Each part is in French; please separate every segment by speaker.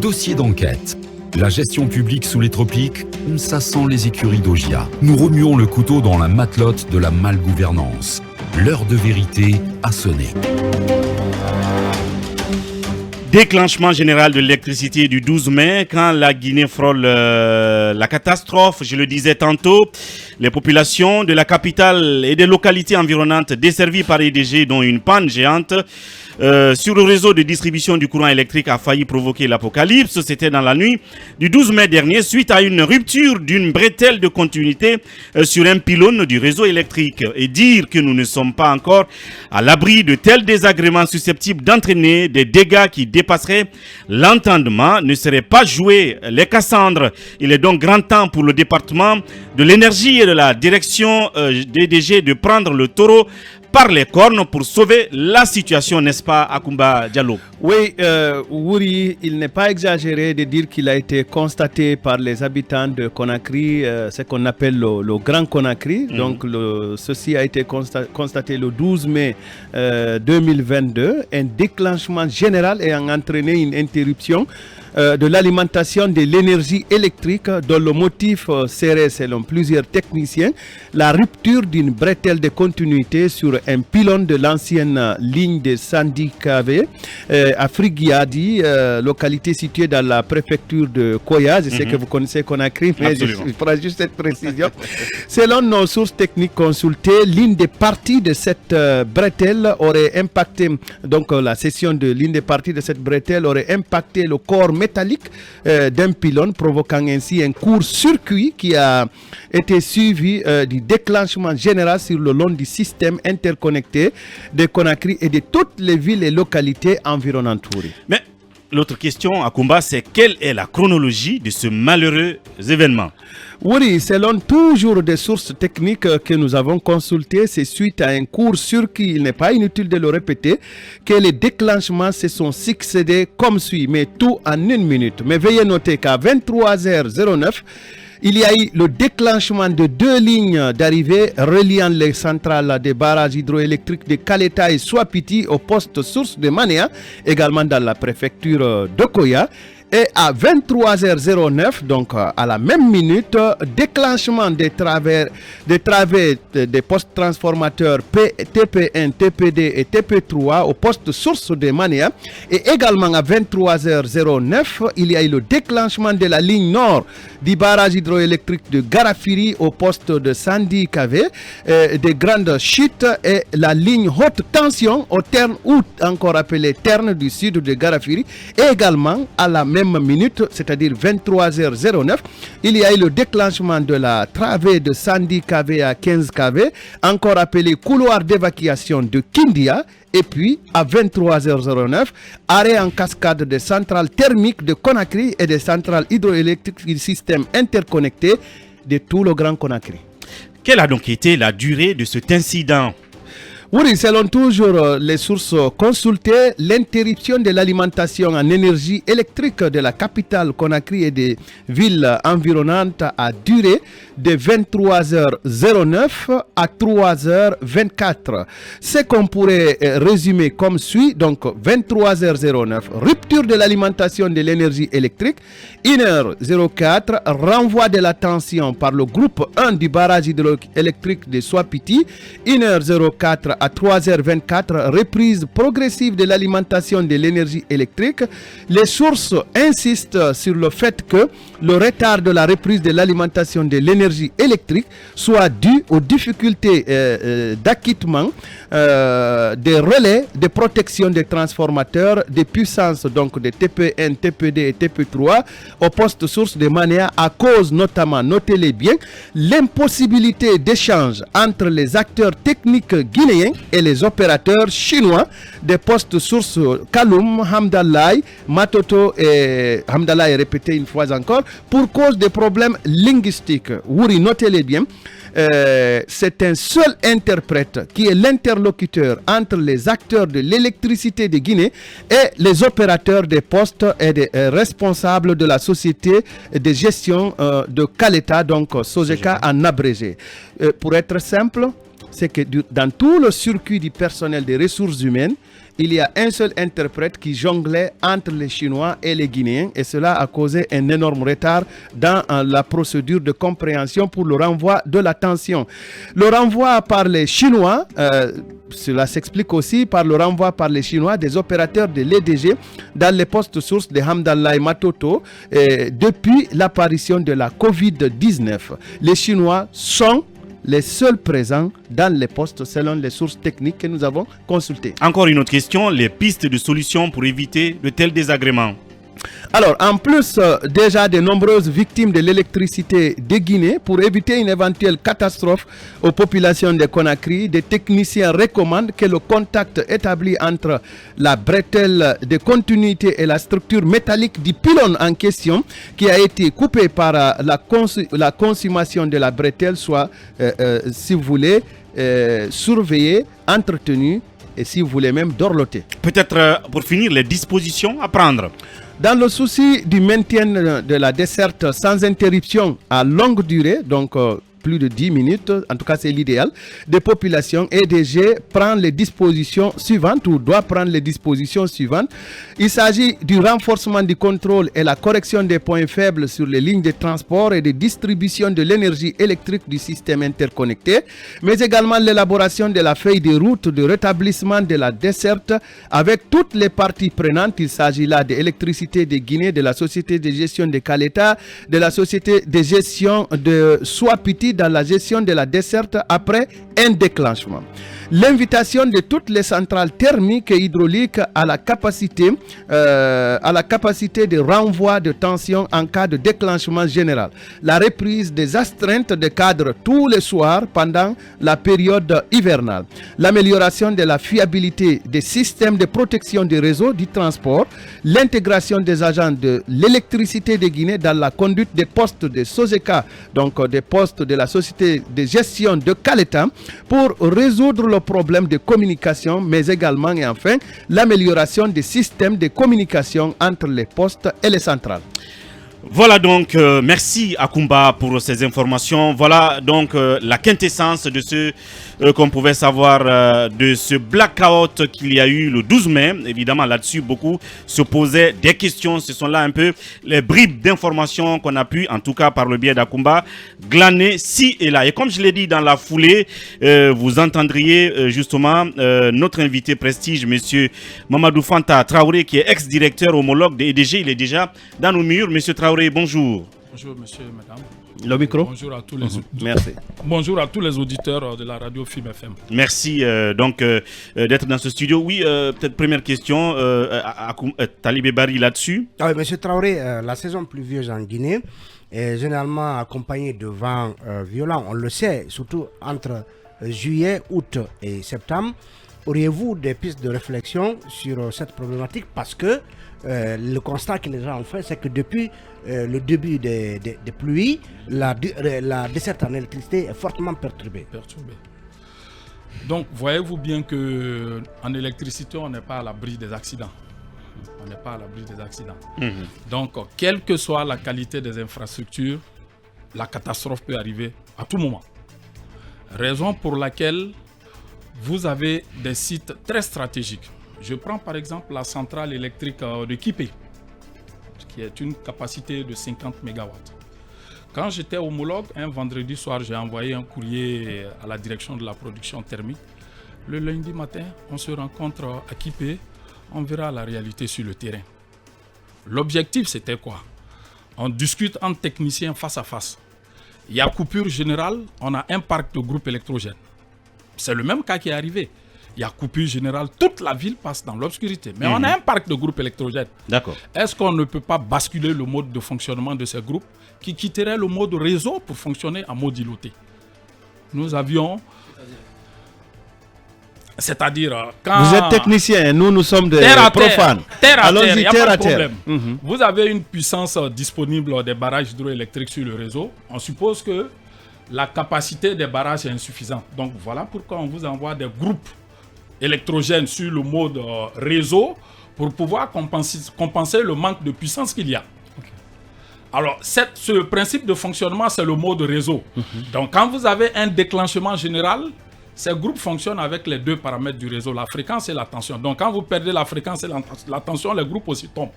Speaker 1: Dossier d'enquête. La gestion publique sous les tropiques, ça sent les écuries d'Augia. Nous remuons le couteau dans la matelote de la malgouvernance. L'heure de vérité a sonné.
Speaker 2: Déclenchement général de l'électricité du 12 mai, quand la Guinée frôle la catastrophe, je le disais tantôt, les populations de la capitale et des localités environnantes desservies par EDG, dont une panne géante sur le réseau de distribution du courant électrique a failli provoquer l'apocalypse. C'était dans la nuit du 12 mai dernier, suite à une rupture d'une bretelle de continuité sur un pylône du réseau électrique. Et dire que nous ne sommes pas encore à l'abri de tels désagréments susceptibles d'entraîner des dégâts qui dépasseraient l'entendement ne serait pas jouer les Cassandres. Il est donc grand temps pour le département de l'énergie et de la direction DDG de prendre le taureau par les cornes pour sauver la situation, n'est-ce pas, Akumba Diallo?
Speaker 3: Oui, Wouri, il n'est pas exagéré de dire qu'il a été constaté par les habitants de Conakry, ce qu'on appelle le Grand Conakry. Donc, ceci a été constaté le 12 mai 2022. Un déclenchement général ayant entraîné une interruption de l'alimentation de l'énergie électrique dont le motif serait, selon plusieurs techniciens, la rupture d'une bretelle de continuité sur un pylône de l'ancienne ligne de Sandi-Kavé à Frigiadi, localité située dans la préfecture de Koya. Je sais que vous connaissez Conakry, mais je ferai juste cette précision. Selon nos sources techniques consultées, l'une des parties de cette bretelle aurait impacté, donc la section de l'une des parties de cette bretelle aurait impacté le corps métallique d'un pylône, provoquant ainsi un court-circuit qui a été suivi du déclenchement général sur le long du système interconnecté de Conakry et de toutes les villes et localités environnantes.
Speaker 2: Mais l'autre question, Akumba, c'est quelle est la chronologie de ce malheureux événement?
Speaker 3: Oui, selon toujours des sources techniques que nous avons consultées, c'est suite à un court-circuit, il n'est pas inutile de le répéter, que les déclenchements se sont succédés comme suit, mais tout en une minute. Mais veuillez noter qu'à 23h09, il y a eu le déclenchement de deux lignes d'arrivée reliant les centrales des barrages hydroélectriques de Kaleta et Swapiti au poste source de Manéa, également dans la préfecture de Koya. Et à 23h09, donc à la même minute, déclenchement des travées des postes transformateurs TP1, TPD et TP3 au poste source de Manéa. Et également à 23h09, il y a eu le déclenchement de la ligne nord du barrage hydroélectrique de Garafiri au poste de Sandi-Kavé, des grandes chutes et la ligne haute tension au Terne, ou encore appelé Terne du sud de Garafiri. Et également à la même minute, c'est-à-dire 23h09, il y a eu le déclenchement de la travée de Sandi-Kavé à 15 kV, encore appelé couloir d'évacuation de Kindia. Et puis, à 23h09, arrêt en cascade des centrales thermiques de Conakry et des centrales hydroélectriques du système interconnecté de tout le Grand Conakry.
Speaker 2: Quelle a donc été la durée de cet incident?
Speaker 3: Oui, selon toujours les sources consultées, l'interruption de l'alimentation en énergie électrique de la capitale Conakry et des villes environnantes a duré de 23h09 à 3h24. Ce qu'on pourrait résumer comme suit, donc 23h09, rupture de l'alimentation de l'énergie électrique, 1h04, renvoi de la tension par le groupe 1 du barrage hydroélectrique de Swapiti, 1h04 à 3h24, reprise progressive de l'alimentation de l'énergie électrique. Les sources insistent sur le fait que le retard de la reprise de l'alimentation de l'énergie électrique soit dû aux difficultés d'acquittement des relais de protection des transformateurs de puissance, donc de TP1, TPD et TP3 au poste source de Manéa, à cause notamment, notez-les bien, l'impossibilité d'échange entre les acteurs techniques guinéens et les opérateurs chinois des postes sources Kaloum, Hamdallah, Matoto et Hamdallah est répété une fois encore, pour cause des problèmes linguistiques. Wouri, notez-les bien. C'est un seul interprète qui est l'interlocuteur entre les acteurs de l'électricité de Guinée et les opérateurs des postes et des responsables de la société de gestion de Kaleta, donc Sojeka en abrégé. Pour être simple, c'est que dans tout le circuit du personnel des ressources humaines, il y a un seul interprète qui jonglait entre les Chinois et les Guinéens et cela a causé un énorme retard dans la procédure de compréhension pour le renvoi de la tension. Le renvoi par les Chinois, cela s'explique aussi par le renvoi par les Chinois des opérateurs de l'EDG dans les postes sources de Hamdallah et Matoto depuis l'apparition de la Covid-19. Les Chinois sont les seuls présents dans les postes selon les sources techniques que nous avons consultées.
Speaker 2: Encore une autre question, les pistes de solutions pour éviter de tels désagréments.
Speaker 3: Alors, en plus déjà de nombreuses victimes de l'électricité de Guinée, pour éviter une éventuelle catastrophe aux populations de Conakry, des techniciens recommandent que le contact établi entre la bretelle de continuité et la structure métallique du pylône en question, qui a été coupé par la consommation de la bretelle, soit, si vous voulez, surveillé, entretenu et si vous voulez même dorloté.
Speaker 2: Peut-être pour finir, les dispositions à prendre.
Speaker 3: Dans le souci du maintien de la desserte sans interruption à longue durée, donc plus de 10 minutes, en tout cas c'est l'idéal, des populations, EDG prend les dispositions suivantes ou doit prendre les dispositions suivantes. Il s'agit du renforcement du contrôle et la correction des points faibles sur les lignes de transport et de distribution de l'énergie électrique du système interconnecté, mais également l'élaboration de la feuille de route de rétablissement de la desserte avec toutes les parties prenantes. Il s'agit là de l'électricité de Guinée, de la société de gestion de Caleta, de la société de gestion de Swapiti, dans la gestion de la desserte après un déclenchement. L'invitation de toutes les centrales thermiques et hydrauliques à la capacité de renvoi de tension en cas de déclenchement général. La reprise des astreintes de cadre tous les soirs pendant la période hivernale. L'amélioration de la fiabilité des systèmes de protection des réseaux du transport. L'intégration des agents de l'électricité de Guinée dans la conduite des postes de Soseka, donc des postes de la société de gestion de Caleta, pour résoudre le problème de communication, mais également et enfin l'amélioration des systèmes de communication entre les postes et les centrales.
Speaker 2: Voilà donc, merci Akumba pour ces informations. Voilà donc la quintessence de ce qu'on pouvait savoir de ce blackout qu'il y a eu le 12 mai. Évidemment, là-dessus, beaucoup se posaient des questions. Ce sont là un peu les bribes d'informations qu'on a pu, en tout cas par le biais d'Akumba, glaner ci et là. Et comme je l'ai dit dans la foulée, vous entendriez justement notre invité prestige, monsieur Mamadou Fanta Traoré, qui est ex-directeur homologue de EDG. Il est déjà dans nos murs. Monsieur Traoré, bonjour.
Speaker 4: Bonjour monsieur, madame.
Speaker 3: Le micro.
Speaker 4: Bonjour à tous les auditeurs.
Speaker 3: Merci.
Speaker 4: Bonjour à tous les auditeurs de la radio FIM FM.
Speaker 2: Merci d'être dans ce studio. Oui, peut-être première question, Talibé Bari là-dessus.
Speaker 5: Ah oui, monsieur Traoré, la saison pluvieuse en Guinée est généralement accompagnée de vents violents. On le sait, surtout entre juillet, août et septembre. Auriez-vous des pistes de réflexion sur cette problématique? Parce que le constat que les gens ont fait, c'est que depuis le début des pluies, la desserte en électricité est fortement perturbée.
Speaker 4: Donc, voyez-vous bien qu'en électricité, on n'est pas à l'abri des accidents. On n'est pas à l'abri des accidents. Donc, quelle que soit la qualité des infrastructures, la catastrophe peut arriver à tout moment. Raison pour laquelle vous avez des sites très stratégiques. Je prends par exemple la centrale électrique de Kipé, qui est une capacité de 50 MW. Quand j'étais homologue, un vendredi soir, j'ai envoyé un courrier à la direction de la production thermique. Le lundi matin, on se rencontre à Kipé, on verra la réalité sur le terrain. L'objectif, c'était quoi? On discute entre techniciens face à face. Il y a coupure générale, on a un parc de groupes électrogènes. C'est le même cas qui est arrivé. Il y a coupure générale, toute la ville passe dans l'obscurité. Mais on a un parc de groupes électrogènes.
Speaker 2: D'accord.
Speaker 4: Est-ce qu'on ne peut pas basculer le mode de fonctionnement de ces groupes qui quitterait le mode réseau pour fonctionner en mode îloté? Nous avions... C'est-à-dire, quand...
Speaker 3: Vous êtes technicien, nous sommes des profanes.
Speaker 4: Terre à terre, il n'y a pas de
Speaker 3: terre.
Speaker 4: problème. Vous avez une puissance disponible des barrages hydroélectriques sur le réseau. On suppose que la capacité des barrages est insuffisante. Donc voilà pourquoi on vous envoie des groupes électrogènes sur le mode réseau pour pouvoir compenser le manque de puissance qu'il y a. Alors, ce principe de fonctionnement, c'est le mode réseau. Donc quand vous avez un déclenchement général, Ces groupes fonctionnent avec les deux paramètres du réseau, la fréquence et la tension. Donc quand vous perdez la fréquence et la tension, les groupes aussi tombent.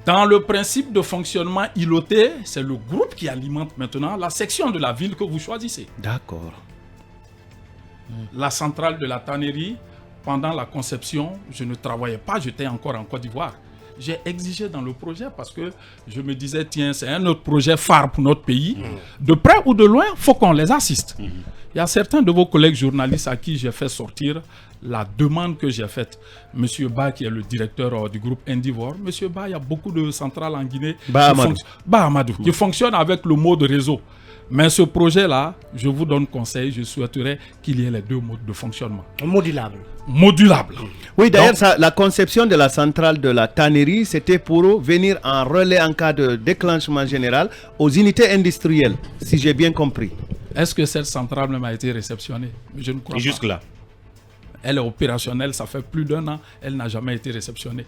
Speaker 4: Dans le principe de fonctionnement îloté, c'est le groupe qui alimente maintenant la section de la ville que vous choisissez.
Speaker 3: D'accord.
Speaker 4: La centrale de la tannerie, pendant la conception, je ne travaillais pas, j'étais encore en Côte d'Ivoire. J'ai exigé dans le projet parce que je me disais, tiens, c'est un autre projet phare pour notre pays. De près ou de loin, il faut qu'on les assiste. Il y a certains de vos collègues journalistes à qui j'ai fait sortir la demande que j'ai faite. Monsieur Ba, qui est le directeur du groupe Indivore. Monsieur Ba, il y a beaucoup de centrales en Guinée qui fonctionnent avec le mode réseau. Mais ce projet-là, je vous donne conseil, je souhaiterais qu'il y ait les deux modes de fonctionnement.
Speaker 5: Modulable.
Speaker 3: Oui, d'ailleurs, la conception de la centrale de la tannerie, c'était pour venir en relais en cas de déclenchement général aux unités industrielles, si j'ai bien compris.
Speaker 4: Est-ce que cette centrale même a été réceptionnée? Je ne crois pas.
Speaker 2: Jusque-là.
Speaker 4: Elle est opérationnelle, ça fait plus d'1 an, elle n'a jamais été réceptionnée.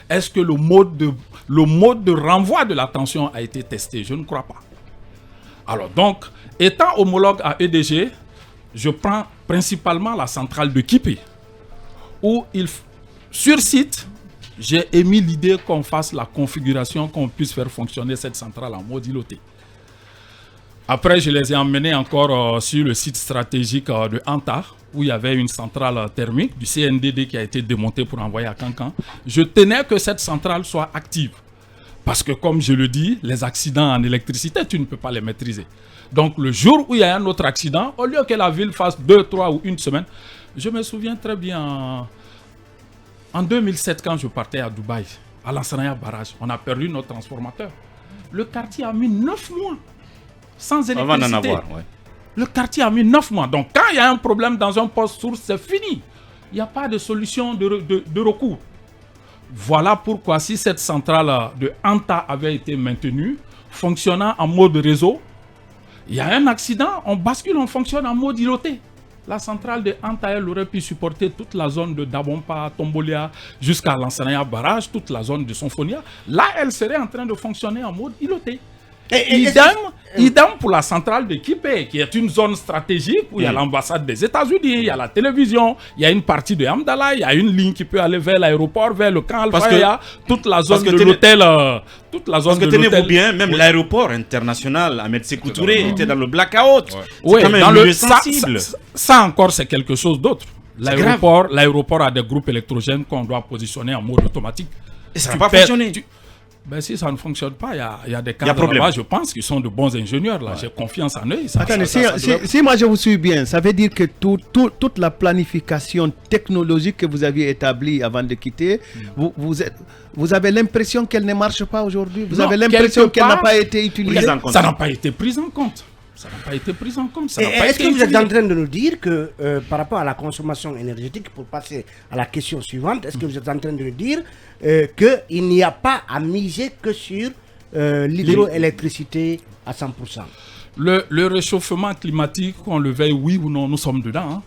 Speaker 4: Est-ce que le mode de renvoi de la tension a été testé? Je ne crois pas. Alors donc, étant homologue à EDG, je prends principalement la centrale de Kipé, où sur site, j'ai émis l'idée qu'on fasse la configuration, qu'on puisse faire fonctionner cette centrale en mode îloté. Après, je les ai emmenés encore sur le site stratégique de Anta, où il y avait une centrale thermique du CNDD qui a été démontée pour envoyer à Cancan. Je tenais que cette centrale soit active. Parce que, comme je le dis, les accidents en électricité, tu ne peux pas les maîtriser. Donc, le jour où il y a un autre accident, au lieu que la ville fasse 2, 3 ou une semaine, je me souviens très bien, en 2007, quand je partais à Dubaï, à Lansana Barrage, on a perdu notre transformateur. Le quartier a mis 9 mois sans électricité.
Speaker 2: Avant d'en avoir, ouais.
Speaker 4: Le quartier a mis 9 mois. Donc, quand il y a un problème dans un poste source, c'est fini. Il n'y a pas de solution de recours. Voilà pourquoi si cette centrale de Anta avait été maintenue, fonctionnant en mode réseau, il y a un accident, on bascule, on fonctionne en mode îloté. La centrale de Anta, elle aurait pu supporter toute la zone de Dabompa, Tombolia, jusqu'à Lansana Barrage, toute la zone de Sonfonia. Là, elle serait en train de fonctionner en mode îloté. Idem pour la centrale de Kipé, qui est une zone stratégique où il y a l'ambassade des États-Unis, il y a la télévision, il y a une partie de Hamdallah, il y a une ligne qui peut aller vers l'aéroport, vers le camp Alpha, toute la zone de l'hôtel.
Speaker 2: Parce que tenez-vous bien, même l'aéroport international, Ahmed Sékou Touré, était dans le blackout.
Speaker 4: Oui,
Speaker 2: c'est quand même un lieu sensible.
Speaker 4: Ça encore, c'est quelque chose d'autre. L'aéroport a des groupes électrogènes qu'on doit positionner en mode automatique.
Speaker 2: Et ça n'a pas fonctionné.
Speaker 4: Ben, si ça ne fonctionne pas, il y a des cadres là-bas, je pense, qui sont de bons ingénieurs. Là. J'ai confiance en eux.
Speaker 3: Attendez, si moi je vous suis bien, ça veut dire que toute la planification technologique que vous aviez établie avant de quitter, vous avez l'impression qu'elle ne marche pas aujourd'hui? Vous avez l'impression qu'elle n'a pas été utilisée?
Speaker 4: Ça n'a pas été pris en compte. Ça n'a pas été pris en compte.
Speaker 5: Est-ce que vous êtes en train de nous dire que par rapport à la consommation énergétique, pour passer à la question suivante, est-ce que vous êtes en train de nous dire qu'il n'y a pas à miser que sur l'hydroélectricité à 100%?
Speaker 4: Le réchauffement climatique, qu'on le veuille oui ou non, nous sommes dedans. Hein.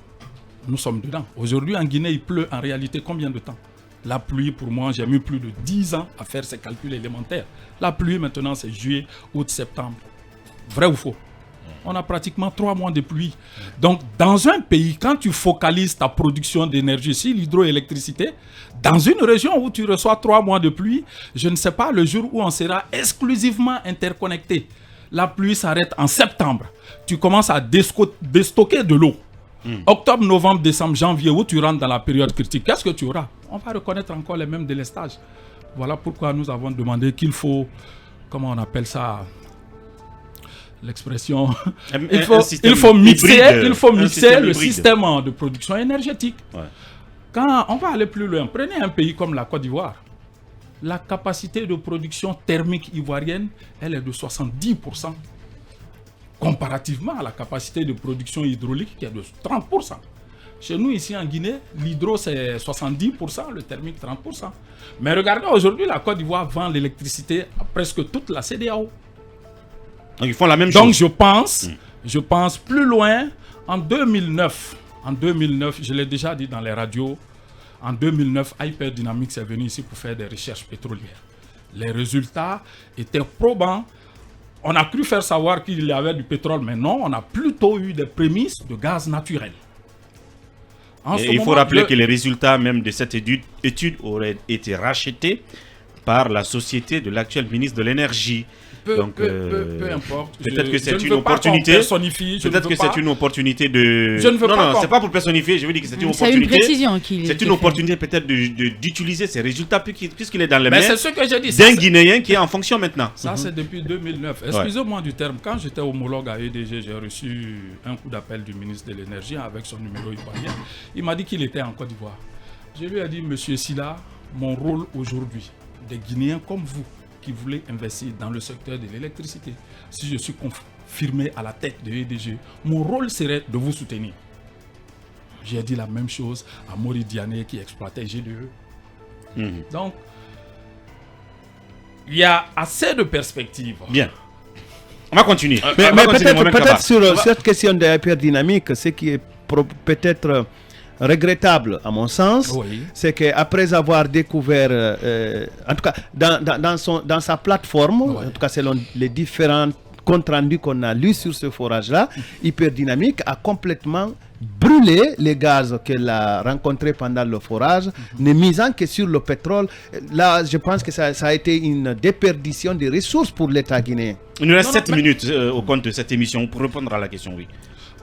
Speaker 4: Nous sommes dedans. Aujourd'hui, en Guinée, il pleut en réalité combien de temps? La pluie, pour moi, j'ai mis plus de 10 ans à faire ces calculs élémentaires. La pluie, maintenant, c'est juillet, août, septembre. Vrai ou faux? On a pratiquement 3 mois de pluie. Donc, dans un pays, quand tu focalises ta production d'énergie sur l'hydroélectricité, dans une région où tu reçois 3 mois de pluie, je ne sais pas le jour où on sera exclusivement interconnecté. La pluie s'arrête en septembre. Tu commences à déstocker de l'eau. Octobre, novembre, décembre, janvier, où tu rentres dans la période critique, qu'est-ce que tu auras? On va reconnaître encore les mêmes délestages. Voilà pourquoi nous avons demandé qu'il faut, comment on appelle ça, l'expression, il faut mixer le système de production énergétique. Ouais. Quand on va aller plus loin, prenez un pays comme la Côte d'Ivoire. La capacité de production thermique ivoirienne, elle est de 70%. Comparativement à la capacité de production hydraulique qui est de 30%. Chez nous, ici en Guinée, l'hydro c'est 70%, le thermique 30%. Mais regardez, aujourd'hui, la Côte d'Ivoire vend l'électricité à presque toute la CEDEAO.
Speaker 2: Donc ils font la même chose.
Speaker 4: Donc je pense plus loin, en 2009, je l'ai déjà dit dans les radios, en 2009, Hyper Dynamics est venu ici pour faire des recherches pétrolières. Les résultats étaient probants. On a cru faire savoir qu'il y avait du pétrole, mais non, on a plutôt eu des prémices de gaz naturel.
Speaker 2: Et il faut rappeler que les résultats même de cette étude auraient été rachetés par la société de l'actuel ministre de l'énergie.
Speaker 4: Peu importe.
Speaker 2: Peut-être que c'est une opportunité. Peut-être que c'est une opportunité de.
Speaker 4: Je ne veux pas.
Speaker 2: Non, c'est pas pour personnifier. Je veux dire que c'est une opportunité.
Speaker 6: C'est une précision qu'il.
Speaker 2: C'est une opportunité peut-être d'utiliser ces résultats puisqu'il est dans les
Speaker 4: Mais
Speaker 2: mains
Speaker 4: c'est ce que j'ai dit.
Speaker 2: d'un Guinéen qui est en fonction maintenant.
Speaker 4: Ça, c'est depuis 2009. Excusez-moi du terme. Quand j'étais homologue à EDG, j'ai reçu un coup d'appel du ministre de l'Énergie avec son numéro ivoirien. Il m'a dit qu'il était en Côte d'Ivoire. Je lui ai dit, Monsieur Silla, mon rôle aujourd'hui, des Guinéens comme vous, qui voulez investir dans le secteur de l'électricité, si je suis confirmé à la tête de EDG, mon rôle serait de vous soutenir. J'ai dit la même chose à Mori Diané qui exploitait GDE. Donc, il y a assez de perspectives.
Speaker 2: Bien. On va continuer.
Speaker 3: Mais peut-être sur cette question de hyperdynamique, ce qui est peut-être regrettable à mon sens, c'est qu'après avoir découvert, en tout cas dans sa plateforme, en tout cas selon les différents comptes rendus qu'on a lus sur ce forage-là, Hyperdynamique a complètement brûlé les gaz qu'elle a rencontrés pendant le forage, ne misant que sur le pétrole. Là, je pense que ça a été une déperdition des ressources pour l'État guinéen.
Speaker 2: Il nous reste 7 minutes au compte de cette émission pour répondre à la question, oui.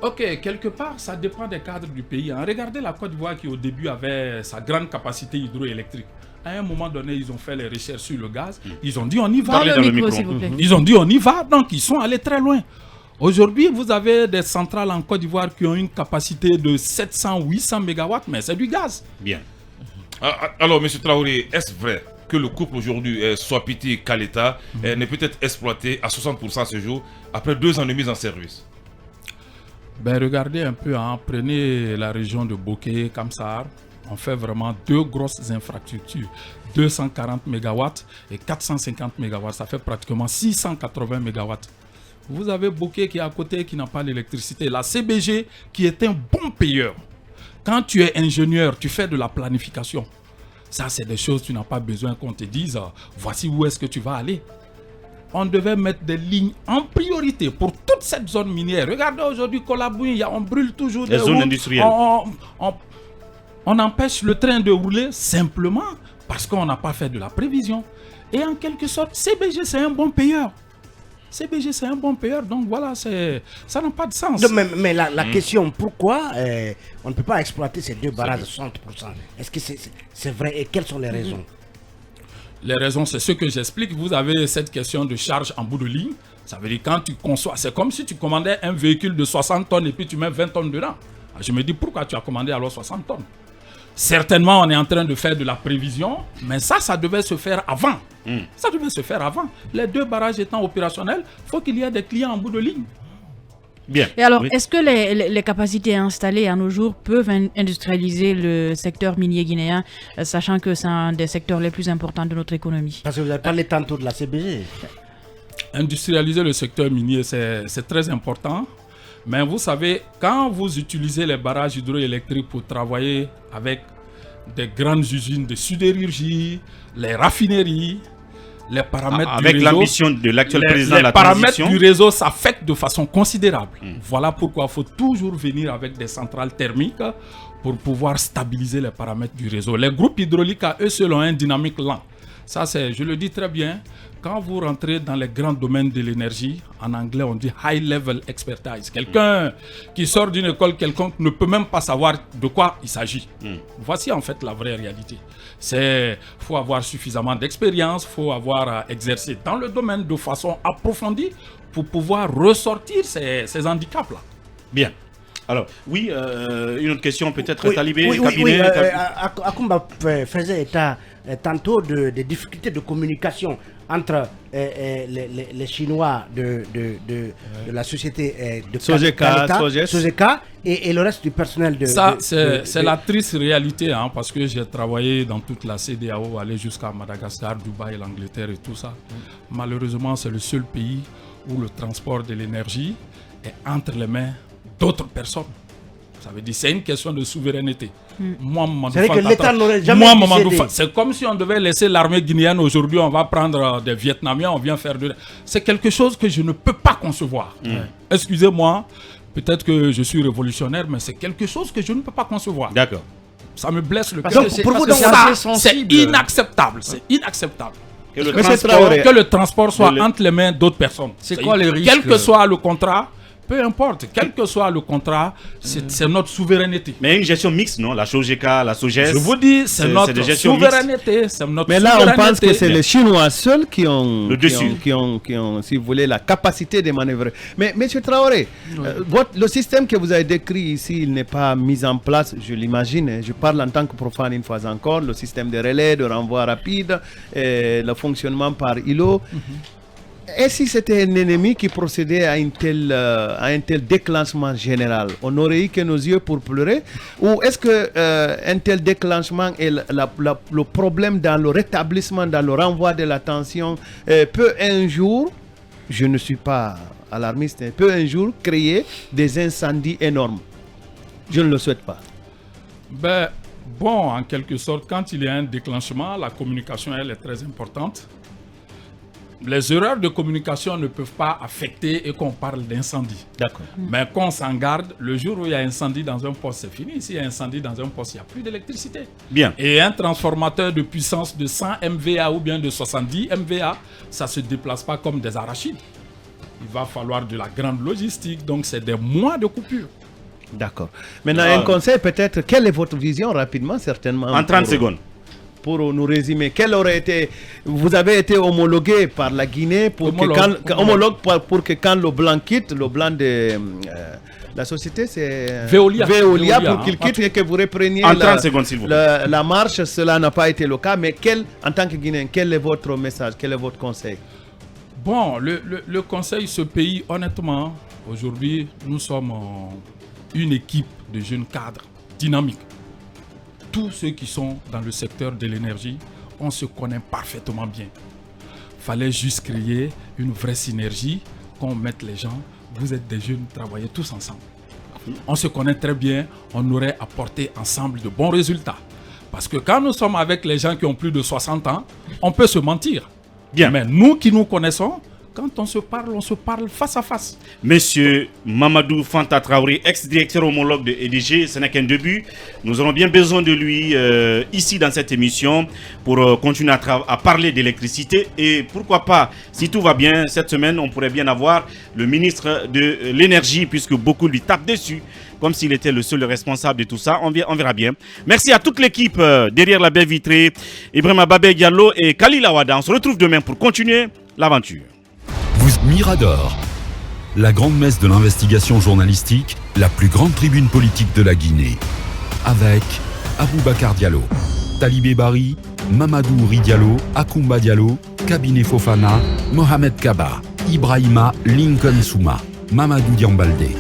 Speaker 4: Ok, quelque part, ça dépend des cadres du pays. Regardez la Côte d'Ivoire qui, au début, avait sa grande capacité hydroélectrique. À un moment donné, ils ont fait les recherches sur le gaz. Ils ont dit, on y va.
Speaker 6: Parlez dans le micro, s'il vous plaît.
Speaker 4: Ils ont dit, on y va. Donc, ils sont allés très loin. Aujourd'hui, vous avez des centrales en Côte d'Ivoire qui ont une capacité de 700-800 MW, mais c'est du gaz.
Speaker 2: Bien.
Speaker 7: Alors, M. Traoré, est-ce vrai que le couple aujourd'hui, Soapiti-Kaleta, n'est peut-être exploité à 60% à ce jour, après 2 ans de mise en service?
Speaker 4: Ben, regardez un peu, prenez la région de Bokeh, Kamsar. On fait vraiment 2 grosses infrastructures, 240 MW et 450 MW. Ça fait pratiquement 680 MW. Vous avez Bokeh qui est à côté, qui n'a pas l'électricité. La CBG qui est un bon payeur. Quand tu es ingénieur, tu fais de la planification. Ça, c'est des choses, tu n'as pas besoin qu'on te dise, voici où est-ce que tu vas aller. On devait mettre des lignes en priorité pour toute cette zone minière. Regardez aujourd'hui, Kolabouin, on brûle toujours des
Speaker 2: zones industrielles.
Speaker 4: On empêche le train de rouler simplement parce qu'on n'a pas fait de la prévision. Et en quelque sorte, CBG, c'est un bon payeur. CBG, c'est un bon payeur. Donc voilà, ça n'a pas de sens.
Speaker 5: Mais la question, pourquoi on ne peut pas exploiter ces 2 barrages de 60%? Est-ce que c'est vrai? Et quelles sont les raisons?
Speaker 4: Les raisons, c'est ce que j'explique. Vous avez cette question de charge en bout de ligne. Ça veut dire quand tu conçois, c'est comme si tu commandais un véhicule de 60 tonnes et puis tu mets 20 tonnes dedans. Je me dis pourquoi tu as commandé alors 60 tonnes? Certainement, on est en train de faire de la prévision, mais ça devait se faire avant. Ça devait se faire avant. Les 2 barrages étant opérationnels, il faut qu'il y ait des clients en bout de ligne.
Speaker 2: Bien.
Speaker 6: Et alors, est-ce que les capacités installées à nos jours peuvent industrialiser le secteur minier guinéen, sachant que c'est un des secteurs les plus importants de notre économie?
Speaker 5: Parce que vous avez parlé tantôt de la CBG.
Speaker 4: Industrialiser le secteur minier, c'est très important. Mais vous savez, quand vous utilisez les barrages hydroélectriques pour travailler avec des grandes usines de sidérurgie, les raffineries, les paramètres du réseau... Avec
Speaker 2: l'ambition de l'actuel président de la
Speaker 4: transition. Les
Speaker 2: paramètres
Speaker 4: du réseau s'affectent de façon considérable. Voilà pourquoi il faut toujours venir avec des centrales thermiques pour pouvoir stabiliser les paramètres du réseau. Les groupes hydrauliques, à eux seuls, ont une dynamique lente. Ça, je le dis très bien, quand vous rentrez dans les grands domaines de l'énergie, en anglais on dit high level expertise. Quelqu'un qui sort d'une école quelconque ne peut même pas savoir de quoi il s'agit. Voici en fait la vraie réalité. Il faut avoir suffisamment d'expérience, il faut avoir exercé dans le domaine de façon approfondie pour pouvoir ressortir ces handicaps-là.
Speaker 2: Bien. Alors, oui, une autre question peut-être, Talibé,
Speaker 5: cabinet. Akoumba faisait état tantôt des difficultés de communication entre les Chinois de la société de Sogeka et le reste du personnel de...
Speaker 4: Ça, c'est la triste réalité, parce que j'ai travaillé dans toute la CEDEAO, aller jusqu'à Madagascar, Dubaï, l'Angleterre et tout ça. Malheureusement, c'est le seul pays où le transport de l'énergie est entre les mains d'autres personnes. Ça veut dire c'est une question de souveraineté. Moi,
Speaker 5: c'est vrai que l'État n'aurait jamais
Speaker 4: c'est comme si on devait laisser l'armée guinéenne aujourd'hui, on va prendre des Vietnamiens, on vient faire de... C'est quelque chose que je ne peux pas concevoir. Excusez-moi, Peut-être que je suis révolutionnaire, mais c'est quelque chose que je ne peux pas concevoir.
Speaker 2: D'accord.
Speaker 4: Ça me blesse le
Speaker 5: Parce
Speaker 4: cœur.
Speaker 5: que
Speaker 3: pour vous,
Speaker 5: parce que
Speaker 3: donc,
Speaker 5: c'est
Speaker 4: Ça,
Speaker 5: assez
Speaker 4: c'est
Speaker 5: sensible.
Speaker 4: inacceptable. C'est inacceptable.
Speaker 2: Que le
Speaker 3: Monsieur
Speaker 2: transport-
Speaker 3: Traoré,
Speaker 4: Que le transport soit
Speaker 2: Le-
Speaker 4: entre les mains d'autres personnes.
Speaker 5: C'est quoi les risques?
Speaker 4: Quel que soit le contrat, peu importe, quel que soit le contrat, c'est notre souveraineté.
Speaker 2: Mais une gestion mixte, non? La SOGEC, la SOGES.
Speaker 4: Je vous dis, c'est notre
Speaker 2: des gestions
Speaker 4: souveraineté. C'est notre
Speaker 3: Mais là, on pense que
Speaker 4: souveraineté.
Speaker 3: c'est les Chinois seuls qui ont,
Speaker 2: Le dessus.
Speaker 3: qui ont, si vous voulez, la capacité de manœuvrer. Mais M. Traoré, le système que vous avez décrit ici, il n'est pas mis en place, je l'imagine. Hein. Je parle en tant que profane une fois encore. Le système de relais, de renvoi rapide, le fonctionnement par îlot. Et si c'était un ennemi qui procédait à un tel déclenchement général, on aurait eu que nos yeux pour pleurer? Ou est-ce que un tel déclenchement et le problème dans le rétablissement, dans le renvoi de la tension peut un jour, je ne suis pas alarmiste, peut un jour créer des incendies énormes? Je ne le souhaite pas.
Speaker 4: Ben, bon, en quelque sorte, quand il y a un déclenchement, la communication, elle est très importante. Les erreurs de communication ne peuvent pas affecter et qu'on parle d'incendie.
Speaker 3: D'accord.
Speaker 4: Mais qu'on s'en garde, le jour où il y a incendie dans un poste, c'est fini. S'il y a incendie dans un poste, il n'y a plus d'électricité.
Speaker 2: Bien.
Speaker 4: Et un transformateur de puissance de 100 MVA ou bien de 70 MVA, ça ne se déplace pas comme des arachides. Il va falloir de la grande logistique, donc c'est des mois de coupure.
Speaker 3: D'accord. Maintenant, un conseil peut-être, quelle est votre vision rapidement, certainement?
Speaker 2: En 30 secondes.
Speaker 3: Pour nous résumer, quel aurait été, vous avez été homologué par la Guinée pour pour que quand le blanc quitte, le blanc de la société, c'est
Speaker 4: Veolia,
Speaker 3: pour qu'il quitte et que vous repreniez
Speaker 2: En 30 secondes, s'il vous plaît.
Speaker 3: la marche. Cela n'a pas été le cas, mais en tant que Guinéen, quel est votre message, quel est votre conseil?
Speaker 4: Bon, le conseil, ce pays, honnêtement, aujourd'hui, nous sommes une équipe de jeunes cadres dynamiques. Tous ceux qui sont dans le secteur de l'énergie, on se connaît parfaitement bien. Fallait juste créer une vraie synergie, qu'on mette les gens. Vous êtes des jeunes, travaillez tous ensemble. On se connaît très bien, on aurait apporté ensemble de bons résultats. Parce que quand nous sommes avec les gens qui ont plus de 60 ans, on peut se mentir.
Speaker 2: Bien.
Speaker 4: Mais nous qui nous connaissons, quand on se parle face à face.
Speaker 2: Monsieur Mamadou Fanta Traoré, ex-directeur homologue de EDG, ce n'est qu'un début. Nous aurons bien besoin de lui ici dans cette émission pour continuer à parler d'électricité. Et pourquoi pas, si tout va bien, cette semaine, on pourrait bien avoir le ministre de l'énergie, puisque beaucoup lui tapent dessus, comme s'il était le seul responsable de tout ça. On verra bien. Merci à toute l'équipe derrière la baie vitrée, Ibrahima Babé Diallo et Khalil Awada. On se retrouve demain pour continuer l'aventure.
Speaker 1: Mirador, la grande messe de l'investigation journalistique, la plus grande tribune politique de la Guinée. Avec Aboubacar Diallo, Talibé Bari, Mamadou Ouri Diallo, Akoumba Diallo, Kabinet Fofana, Mohamed Kaba, Ibrahima Lincoln Souma, Mamadou Diambalde.